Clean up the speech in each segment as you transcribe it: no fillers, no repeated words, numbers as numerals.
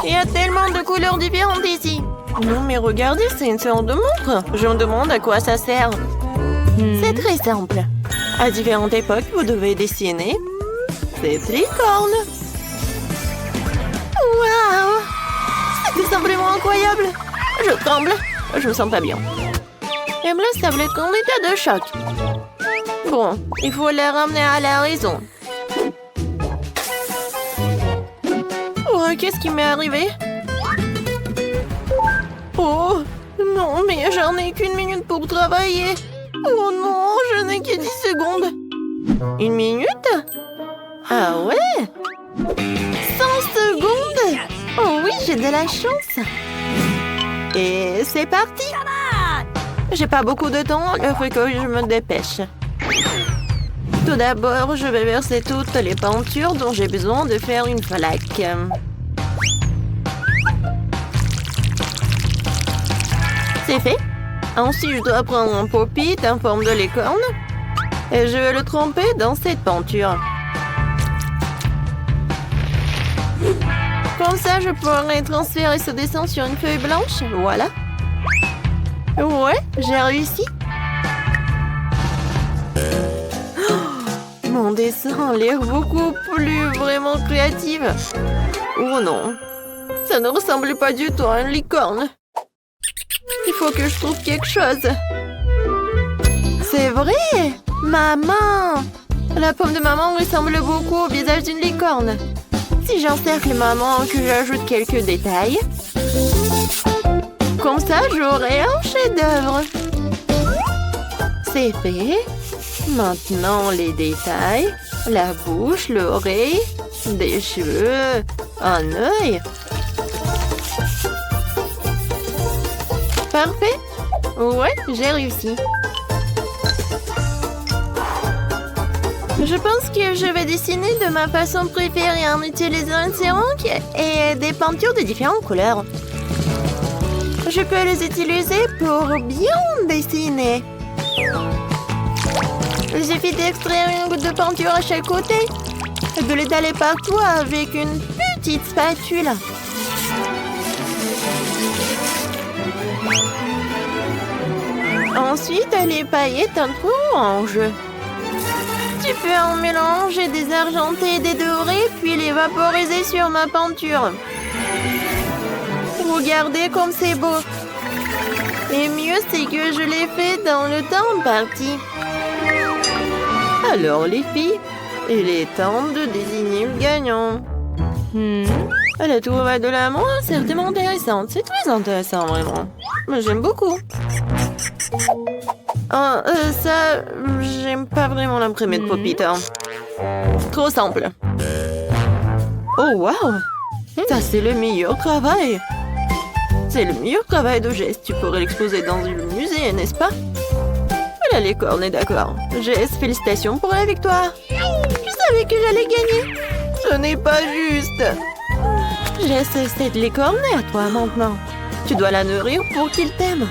Il y a tellement de couleurs différentes ici. Non, mais regardez, c'est une sorte de montre. Je me demande à quoi ça sert. C'est très simple. À différentes époques, vous devez dessiner cette licorne. Waouh! C'est tout simplement incroyable. Je tremble. Je me sens pas bien. Emma semble être en état de choc. Bon, il faut la ramener à la raison. Oh, qu'est-ce qui m'est arrivé? Oh, non, mais j'en ai qu'une minute pour travailler. Oh non, je n'ai que 10 secondes. Une minute? Ah ouais? 100 secondes? Oh oui, j'ai de la chance. Et c'est parti. J'ai pas beaucoup de temps, il faut que je me dépêche. Tout d'abord, je vais verser toutes les peintures dont j'ai besoin de faire une flaque. C'est fait. Ensuite, je dois prendre un pop-it en forme de licorne et je vais le tremper dans cette peinture. Comme ça, je pourrai transférer ce dessin sur une feuille blanche. Voilà. Ouais, j'ai réussi. Mon dessin a l'air beaucoup plus vraiment créatif. Oh non, ça ne ressemble pas du tout à une licorne. Il faut que je trouve quelque chose. C'est vrai! Maman! La pomme de maman ressemble beaucoup au visage d'une licorne. Si j'encercle maman et que j'ajoute quelques détails, comme ça j'aurai un chef-d'œuvre. C'est fait. Maintenant les détails. La bouche, l'oreille, des cheveux, un œil. Parfait. Ouais, j'ai réussi. Je pense que je vais dessiner de ma façon préférée en utilisant une céramique et des peintures de différentes couleurs. Je peux les utiliser pour bien dessiner. Il suffit d'extraire une goutte de peinture à chaque côté et de l'étaler partout avec une petite spatule. Ensuite, les paillettes un peu orange. Tu peux en mélanger des argentés et des dorés, puis les vaporiser sur ma peinture. Regardez comme c'est beau. Et mieux, c'est que je l'ai fait dans le temps imparti. Alors, les filles, il est temps de désigner le gagnant. La trouvaille de l'amour, c'est vraiment intéressante. C'est très intéressant, vraiment. J'aime beaucoup. Ça, j'aime pas vraiment l'imprimé de pop-it. Trop simple. Oh, wow! Ça, c'est le meilleur travail. C'est le meilleur travail de geste. Tu pourrais l'exposer dans un musée, n'est-ce pas? La licorne est d'accord. Jess, félicitations pour la victoire. Je savais que j'allais gagner. Ce n'est pas juste. Jess, cette licorne est à toi maintenant. Tu dois la nourrir pour qu'il t'aime.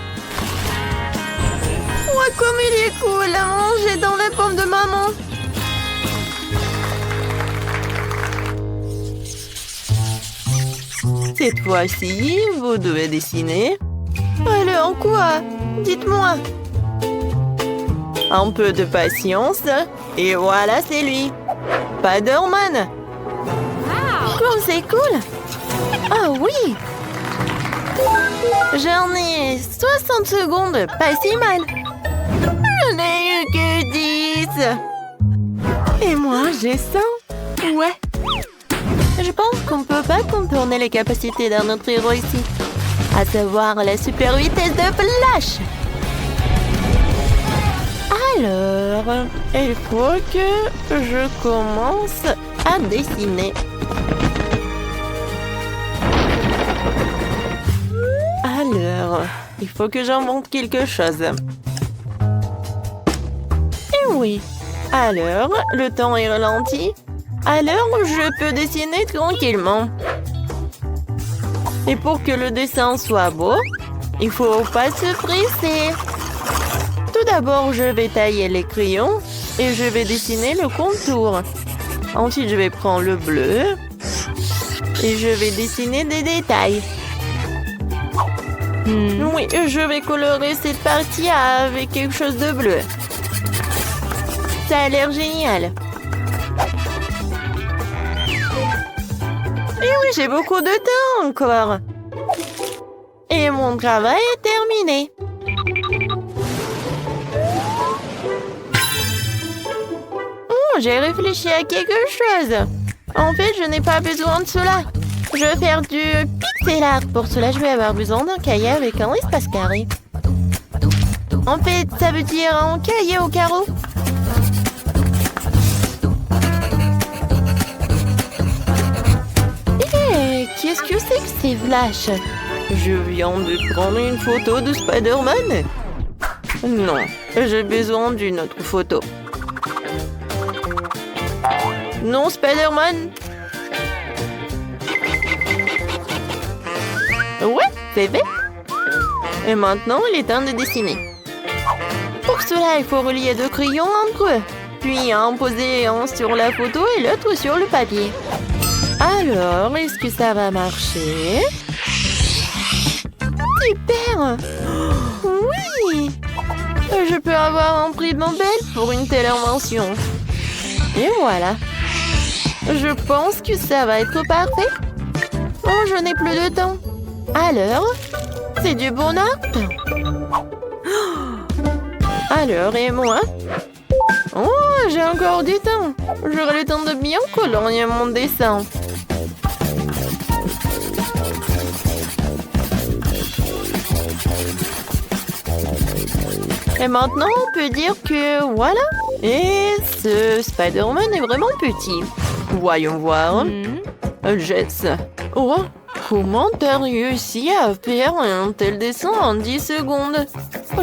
Oh, comme il est cool à manger dans la pomme de maman. Cette fois-ci, vous devez dessiner. Alors quoi? Dites-moi. Un peu de patience. Et voilà, c'est lui. Spider-Man. Comme c'est cool. Ah oui. J'en ai 60 secondes. Pas si mal. Je n'ai eu que 10. Et moi, j'ai 100. Ouais. Je pense qu'on peut pas contourner les capacités d'un autre héros ici. À savoir la super vitesse de Flash. Alors, il faut que je commence à dessiner. Alors, il faut que j'invente quelque chose. Et oui. Alors, le temps est ralenti. Alors, je peux dessiner tranquillement. Et pour que le dessin soit beau, il faut pas se presser. Tout d'abord, je vais tailler les crayons et je vais dessiner le contour. Ensuite, je vais prendre le bleu. Et je vais dessiner des détails. Oui, je vais colorer cette partie avec quelque chose de bleu. Ça a l'air génial. Et oui, j'ai beaucoup de temps encore. Et mon travail est terminé. Oh, j'ai réfléchi à quelque chose. En fait, je n'ai pas besoin de cela. Je vais faire du pixel art. Pour cela, je vais avoir besoin d'un cahier avec un espace carré. En fait, ça veut dire un cahier au carreau. Hé, qu'est-ce que c'est que ces flashs? Je viens de prendre une photo de Spider-Man. Non, j'ai besoin d'une autre photo. Non, Spider-Man. Ouais, c'est fait. Et maintenant, il est temps de dessiner. Pour cela, il faut relier deux crayons entre eux. Puis en poser un sur la photo et l'autre sur le papier. Alors, est-ce que ça va marcher? Super! Oui! Je peux avoir un prix Nobel pour une telle invention. Et voilà. Je pense que ça va être parfait. Oh, je n'ai plus de temps. Alors, c'est du bon art. Alors, et moi? Oh, j'ai encore du temps. J'aurai le temps de bien colorier mon dessin. Et maintenant, on peut dire que voilà. Et ce Spider-Man est vraiment petit. Voyons voir. Jess. Oh, comment t'as réussi à faire un tel dessin en 10 secondes?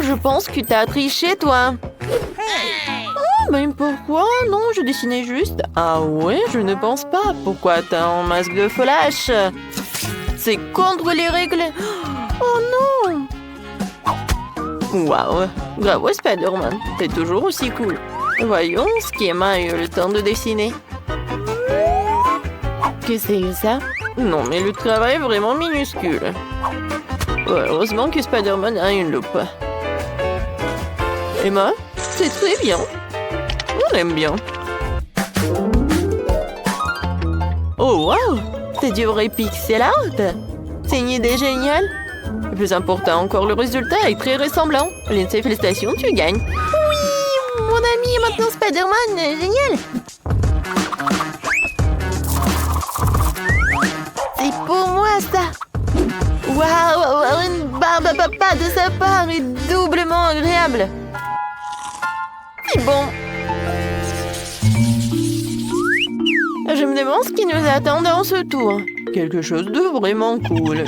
Je pense que t'as triché, toi. Oh, mais pourquoi? Non, je dessinais juste. Ah ouais, je ne pense pas. Pourquoi t'as un masque de flash? C'est contre les règles. Oh non! Waouh! Bravo, Spider-Man. T'es toujours aussi cool. Voyons ce qu'Emma a eu le temps de dessiner. Que c'est ça? Non, mais le travail est vraiment minuscule. Heureusement que Spider-Man a une loupe. Emma, c'est très bien. On aime bien. Oh, waouh! C'est du vrai pixel art. C'est une idée géniale. Le plus important encore, le résultat est très ressemblant. Lindsay, félicitations, tu gagnes. Oui, mon ami est maintenant Spider-Man. Génial. C'est pour moi, ça. Waouh, une barbe à papa de sa part est doublement agréable. C'est bon. Je me demande ce qui nous attend dans ce tour. Quelque chose de vraiment cool.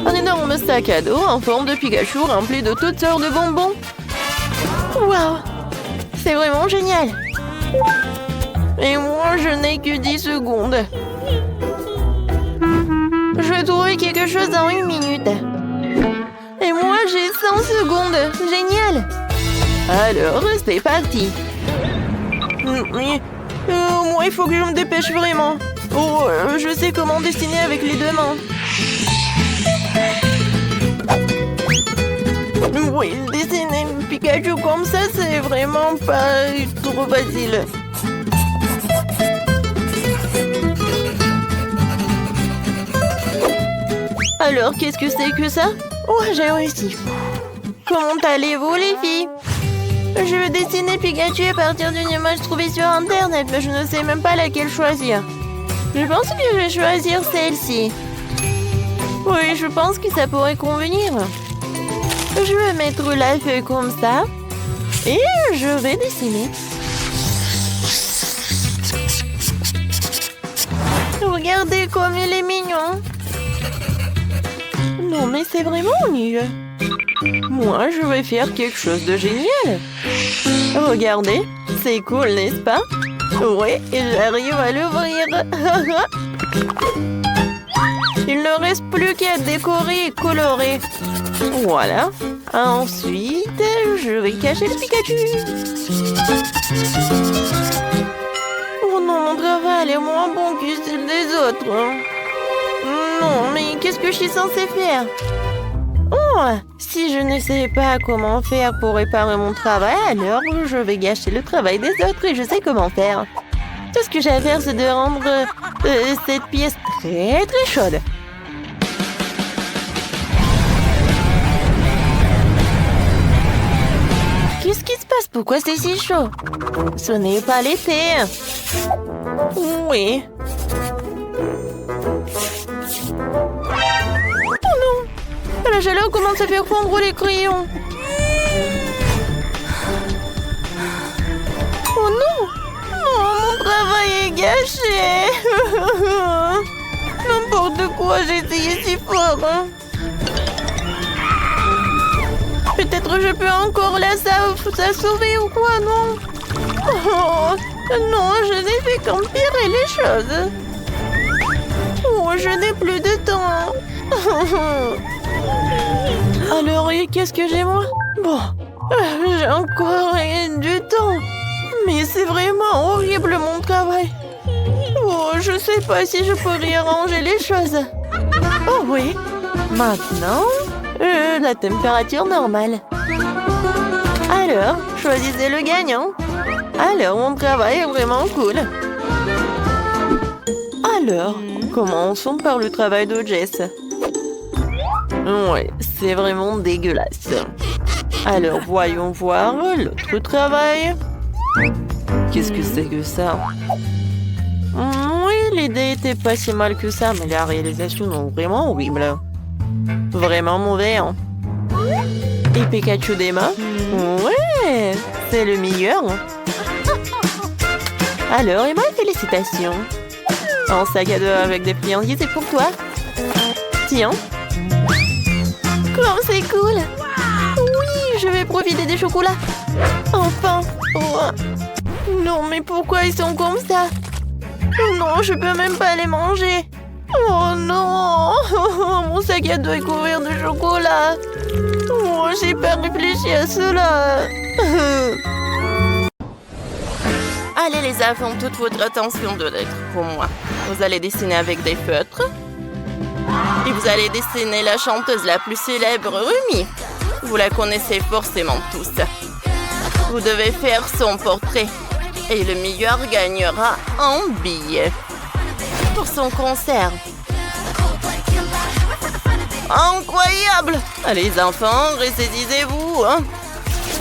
Un énorme sac à dos en forme de Pikachu rempli de toutes sortes de bonbons. Waouh! C'est vraiment génial. Et moi, je n'ai que 10 secondes. Je vais trouver quelque chose en 1 minute. Et moi, j'ai 100 secondes. Génial! Alors, c'est parti. Moi, il faut que je me dépêche vraiment. Oh, je sais comment dessiner avec les deux mains. Oui, dessiner Pikachu comme ça, c'est vraiment pas trop facile. Alors, qu'est-ce que c'est que ça? Oh, j'ai réussi. Comment allez-vous, les filles? Je vais dessiner Pikachu à partir d'une image trouvée sur Internet, mais je ne sais même pas laquelle choisir. Je pense que je vais choisir celle-ci. Oui, je pense que ça pourrait convenir. Je vais mettre la feuille comme ça. Et je vais dessiner. Regardez comme il est mignon. Non, mais c'est vraiment nul. Moi, je vais faire quelque chose de génial. Regardez, c'est cool, n'est-ce pas? Oui, et j'arrive à l'ouvrir. Il ne reste plus qu'à décorer et colorer. Voilà. Ensuite, je vais cacher le Pikachu. Oh non, mon travail est moins bon que celui des autres. qu'est-ce que je suis censée faire? Oh, si je ne sais pas comment faire pour réparer mon travail, alors je vais gâcher le travail des autres et je sais comment faire. Tout ce que j'ai à faire, c'est de rendre cette pièce très très chaude. Qu'est-ce qui se passe? Pourquoi c'est si chaud? Ce n'est pas l'été. Oui. Oh non! La chaleur commence à faire fondre les crayons. Oh non! Oh, mon travail est gâché. N'importe quoi, j'ai essayé si fort. Peut-être je peux encore la sauver ou quoi, non? Oh, non, je n'ai fait qu'empirer les choses. Oh, je n'ai plus de temps. Alors, qu'est-ce que j'ai, moi? Bon, j'ai encore du temps. Mais c'est vraiment horrible, mon travail. Oh, je sais pas si je peux réarranger les choses. Oh oui, maintenant, la température normale. Alors, choisissez le gagnant. Alors, mon travail est vraiment cool. Alors, commençons par le travail de Jess. Ouais, c'est vraiment dégueulasse. Alors, voyons voir l'autre travail. Qu'est-ce que c'est que ça? Oui, l'idée était pas si mal que ça, mais la réalisation est vraiment horrible. Vraiment mauvais, hein? Et Pikachu d'Emma? Ouais, c'est le meilleur. Alors, Emma, félicitations. Un sac à dos avec des friandises, c'est pour toi. Tiens. Comme c'est cool. Oui, je vais profiter des chocolats. Enfin. Oh. Non, mais pourquoi ils sont comme ça? Non, je peux même pas les manger. Oh non. Mon sac à dos est couvert de chocolat. Oh, j'ai pas réfléchi à cela. Allez les enfants, toute votre attention doit être pour moi. Vous allez dessiner avec des feutres. Et vous allez dessiner la chanteuse la plus célèbre, Rumi. Vous la connaissez forcément tous. Vous devez faire son portrait. Et le meilleur gagnera un billet pour son concert. Incroyable! Allez les enfants, ressaisissez-vous. Hein?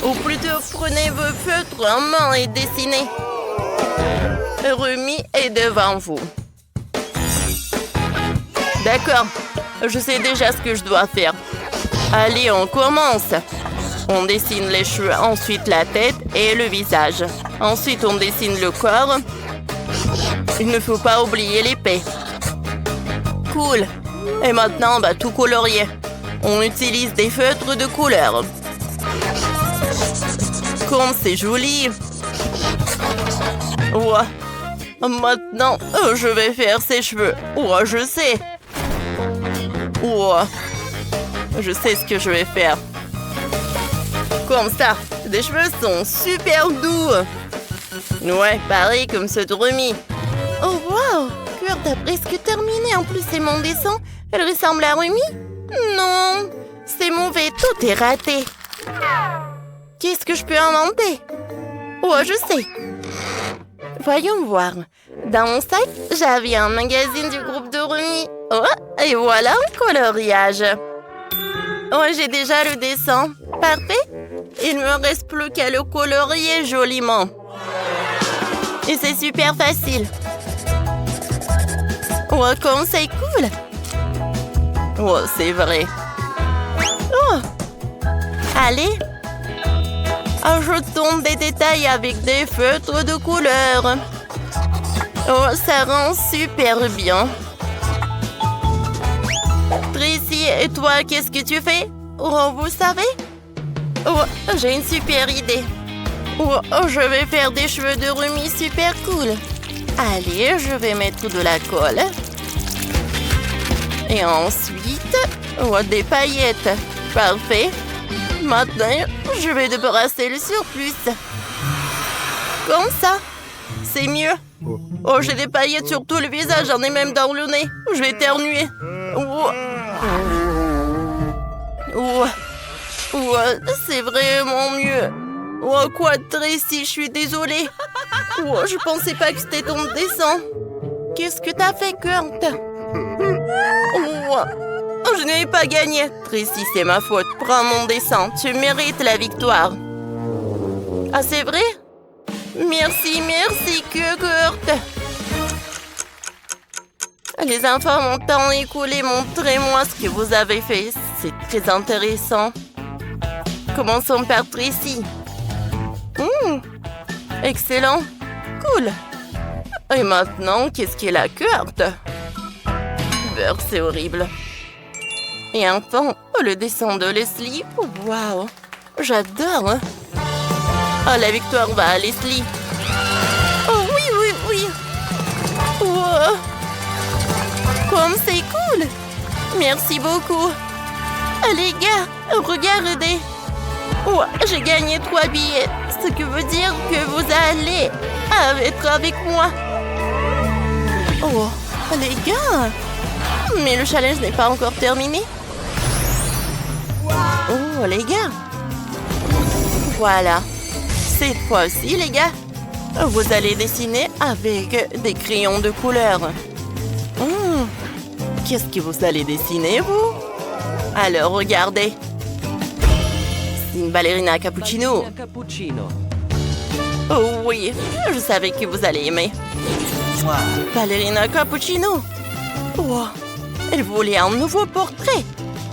Ou plutôt prenez vos feutres en main et dessinez. Rumi est devant vous. D'accord, je sais déjà ce que je dois faire. Allez, on commence. On dessine les cheveux, ensuite la tête et le visage. Ensuite, on dessine le corps. Il ne faut pas oublier l'épée. Cool. Et maintenant, on va tout colorier. On utilise des feutres de couleur. Comme c'est joli. Ouais. Maintenant, je vais faire ses cheveux. Ouais, je sais. Ouais. Je sais ce que je vais faire. Comme ça, les cheveux sont super doux. Ouais, pareil comme ceux de Rumi. Oh, wow! Kurt a presque terminé. En plus, c'est mon dessin. Elle ressemble à Rumi? Non, c'est mauvais. Tout est raté. Qu'est-ce que je peux inventer? Ouais, je sais. Voyons voir. Dans mon sac, j'avais un magazine du groupe de Rumi. Oh, et voilà un coloriage. Oh, j'ai déjà le dessin. Parfait. Il me reste plus qu'à le colorier joliment. Et c'est super facile. Oh, comme c'est cool. Oh, c'est vrai. Oh. Allez. Ajoutons des détails avec des feutres de couleur. Oh, ça rend super bien. Tracy, et toi, qu'est-ce que tu fais? Oh, vous savez? Oh, j'ai une super idée. Oh, je vais faire des cheveux de Rumi super cool. Allez, je vais mettre de la colle. Et ensuite, oh, des paillettes. Parfait. Maintenant, je vais débarrasser le surplus. Comme ça. C'est mieux. Oh, j'ai des paillettes sur tout le visage, j'en ai même dans le nez. Je vais éternuer. Oh. Oh. Oh, c'est vraiment mieux. Oh, quoi, Tracy, je suis désolée. Oh, je pensais pas que c'était ton dessin. Qu'est-ce que t'as fait, Kurt? Oh, je n'ai pas gagné. Tracy, c'est ma faute. Prends mon dessin. Tu mérites la victoire. Ah, c'est vrai? Merci, Kurt. Les enfants m'ont tant écoulé. Montrez-moi ce que vous avez fait. C'est très intéressant. Commençons par Tracy. Excellent. Cool. Et maintenant, qu'est-ce qu'elle a, Kurt? Beurre, c'est horrible. Et enfin, le dessin de Leslie. Waouh. J'adore. Oh, la victoire va à Leslie. Oh oui. Wow. Comme c'est cool. Merci beaucoup. Les gars, regardez. Oh, j'ai gagné 3 billets. Ce qui veut dire que vous allez être avec moi. Oh, les gars. Mais le challenge n'est pas encore terminé. Oh, les gars. Voilà. Cette fois-ci, les gars, vous allez dessiner avec des crayons de couleur. Qu'est-ce que vous allez dessiner, vous? Alors, regardez. C'est une ballerina cappuccino. Oh oui, je savais que vous allez aimer. Ballerina cappuccino. Oh, elle voulait un nouveau portrait.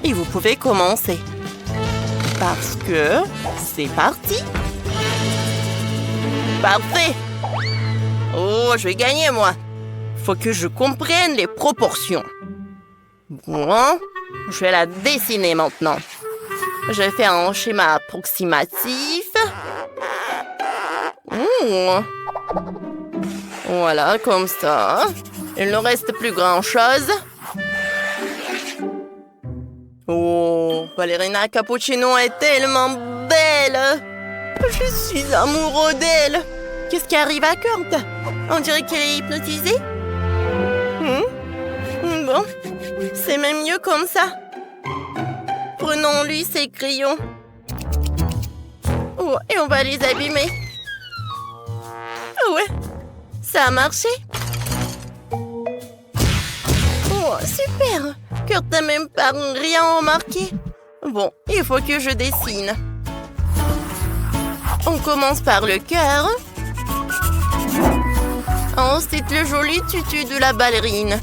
Et vous pouvez commencer. Parce que c'est parti. Parfait. Oh, je vais gagner, moi. Faut que je comprenne les proportions. Bon, je vais la dessiner maintenant. Je vais faire un schéma approximatif. Voilà, comme ça. Il ne reste plus grand-chose. Oh, Ballerina Cappuccino est tellement belle. Je suis amoureux d'elle. Qu'est-ce qui arrive à Kurt? On dirait qu'elle est hypnotisée. Bon, c'est même mieux comme ça. Prenons-lui ses crayons. Oh, et on va les abîmer. Oh ouais, ça a marché. Oh, super. Kurt n'a même pas rien remarqué. Bon, il faut que je dessine. On commence par le cœur. Ensuite, le joli tutu de la ballerine.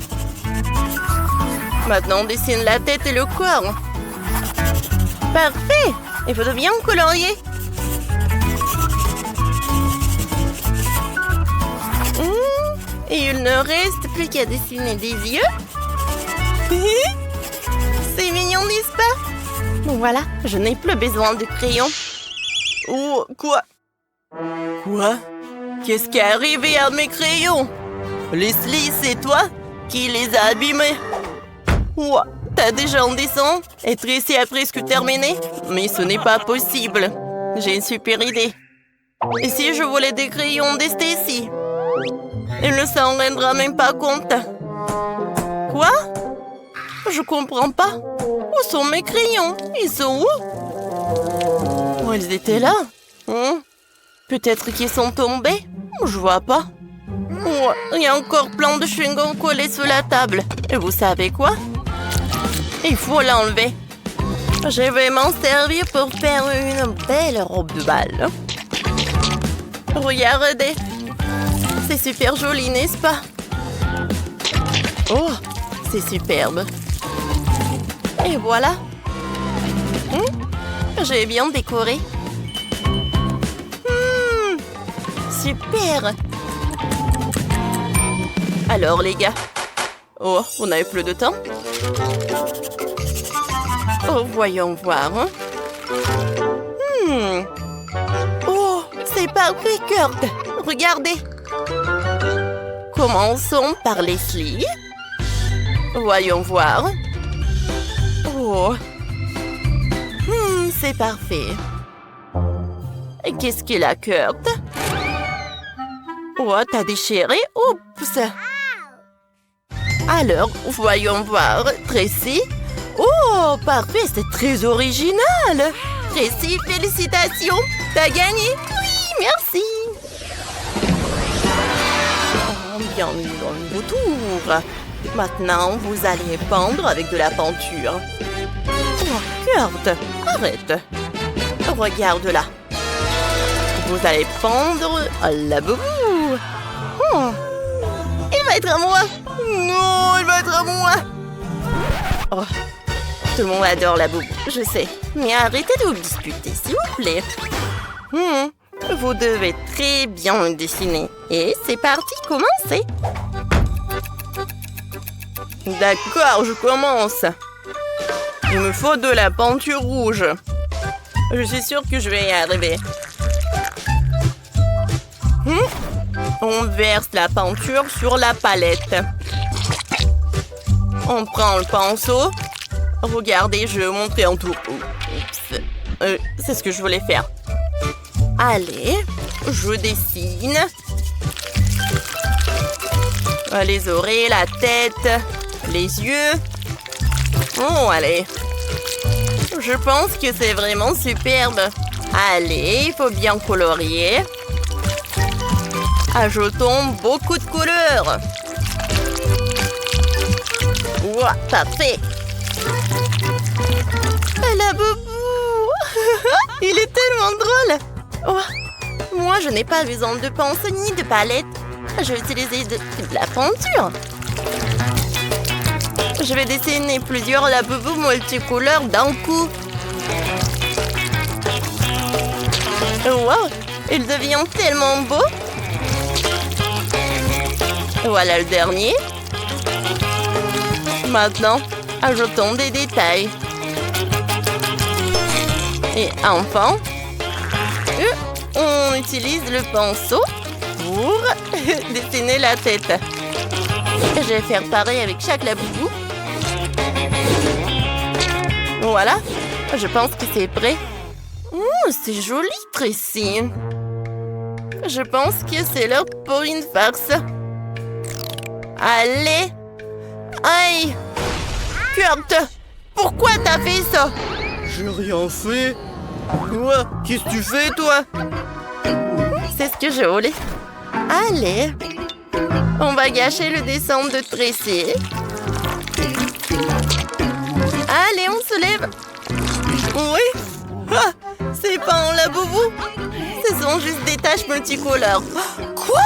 Maintenant, on dessine la tête et le corps. Parfait! Il faut bien colorier. Et il ne reste plus qu'à dessiner des yeux. C'est mignon, n'est-ce pas? Bon, voilà, je n'ai plus besoin de crayon. Oh, quoi? Quoi? Qu'est-ce qui est arrivé à mes crayons? Leslie, c'est toi qui les a abîmés. Ouah, t'as déjà un dessin? Et Tracy a presque terminé? Mais ce n'est pas possible. J'ai une super idée. Et si je voulais des crayons de Stacy? Elle ne s'en rendra même pas compte. Quoi? Je comprends pas. Où sont mes crayons? Ils sont où? Oh, ils étaient là. Peut-être qu'ils sont tombés? Je vois pas. Oh, il y a encore plein de chewing-gum collés sur la table. Et vous savez quoi? Il faut l'enlever. Je vais m'en servir pour faire une belle robe de bal. Regardez. C'est super joli, n'est-ce pas? Oh, c'est superbe. Et voilà. J'ai bien décoré. Super. Alors, les gars. Oh, on n'avait plus de temps. Oh, voyons voir. Oh, c'est parfait, Kurt. Regardez. Commençons par Leslie. Voyons voir. Oh. C'est parfait. Et qu'est-ce qu'il a, Kurt? Oh, t'as déchiré? Oups. Alors, voyons voir. Tracy? Oh, parfait, c'est très original. Tracy, félicitations. T'as gagné? Oui, merci. Oh, bienvenue dans le beau tour. Maintenant, vous allez peindre avec de la peinture. Oh, Kurt, arrête. Regarde là. Vous allez peindre la boubou. Oh, il va être à moi. Non, il va être à moi. Oh, tout le monde adore la boubou, je sais. Mais arrêtez de vous disputer, s'il vous plaît. Vous devez très bien le dessiner. Et c'est parti, commencez. D'accord, je commence. Il me faut de la peinture rouge. Je suis sûre que je vais y arriver. On verse la peinture sur la palette. On prend le pinceau. Regardez, je vais vous montrer en tout. Oups. C'est ce que je voulais faire. Allez, je dessine. Les oreilles, la tête, les yeux. Oh, allez. Je pense que c'est vraiment superbe. Allez, il faut bien colorier. Ajoutons beaucoup de couleurs. Ouah, parfait. La boubou. Il est tellement drôle. Oh, moi, je n'ai pas besoin de pinceau ni de palette. Je vais utiliser de la peinture. Je vais dessiner plusieurs laboubous multicouleurs d'un coup. Wow, il devient tellement beau. Voilà le dernier. Maintenant, ajoutons des détails. Et enfin, on utilise le pinceau pour dessiner la tête. Je vais faire pareil avec chaque laboubou. Voilà, je pense que c'est prêt. C'est joli, Tracy. Je pense que c'est l'heure pour une farce. Allez. Aïe. Kurt, pourquoi t'as fait ça? J'ai rien fait. Quoi? Qu'est-ce que tu fais, toi? C'est ce que je voulais. Allez. On va gâcher le dessin de Tracy. Allez, on se lève. Oui. Ah, c'est pas un laboubou. Ce sont juste des taches multicolores. Quoi?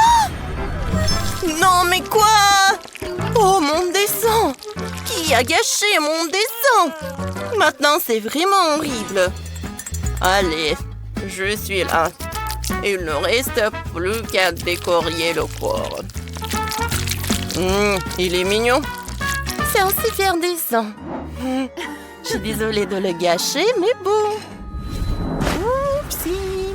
Non, mais quoi? Oh, mon dessin. Qui a gâché mon dessin? Maintenant, c'est vraiment horrible. Allez, je suis là. Il ne reste plus qu'à décorer le corps. Il est mignon. C'est un super dessin. Je suis désolée de le gâcher, mais bon. Oupsie.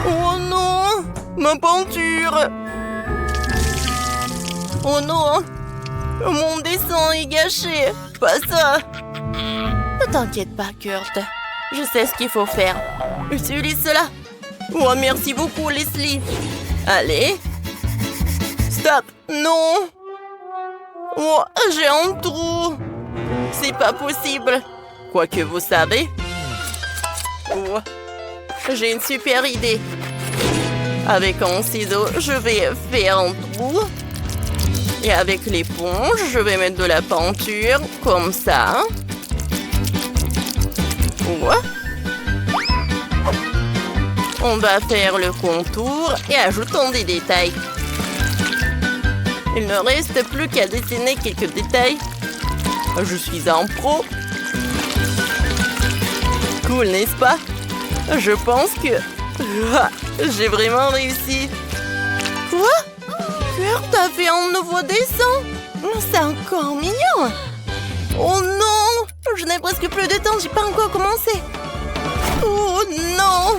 Oh non, ma peinture. Oh non, mon dessin est gâché. Pas ça. Ne t'inquiète pas, Kurt. Je sais ce qu'il faut faire. Utilise cela. Oh, merci beaucoup, Leslie. Allez. Stop. Non. Oh, j'ai un trou. C'est pas possible. Quoique vous savez. Oh, j'ai une super idée. Avec un ciseau, je vais faire un trou. Et avec l'éponge, je vais mettre de la peinture, comme ça. Ouais. On va faire le contour et ajoutons des détails. Il ne reste plus qu'à dessiner quelques détails. Je suis un pro. Cool, n'est-ce pas? Je pense que... j'ai vraiment réussi. Quoi? Kurt a fait un nouveau dessin? C'est encore mignon. Oh non! Je n'ai presque plus de temps, j'ai pas encore commencé. Oh non!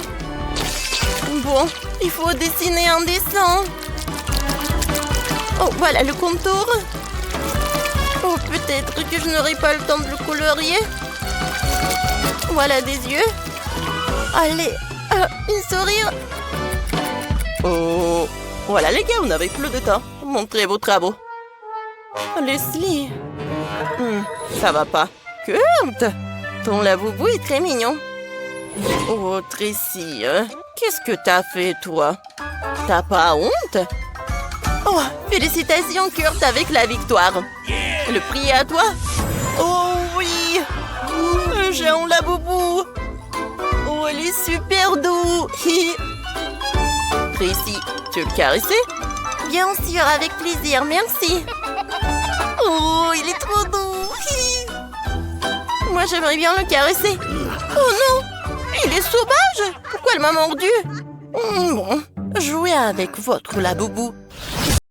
Bon, il faut dessiner un dessin. Oh, voilà le contour. Oh, peut-être que je n'aurai pas le temps de le colorier. Voilà des yeux. Allez, une sourire. Oh, voilà les gars, on n'avait plus de temps. Montrez vos travaux. Leslie. Ça va pas. Kurt, ton Labubu est très mignon. Oh, Tracy, qu'est-ce que t'as fait, toi? T'as pas honte? Oh, félicitations, Kurt, avec la victoire. Le prix est à toi. Oh oui, un géant Labubu. Oh, elle est super doux. Tracy, tu veux le caresser? Bien sûr, avec plaisir, merci. Oh, il est trop doux. Moi, j'aimerais bien le caresser. Oh non, il est sauvage. Pourquoi elle m'a mordu? Bon, jouez avec votre Labubu.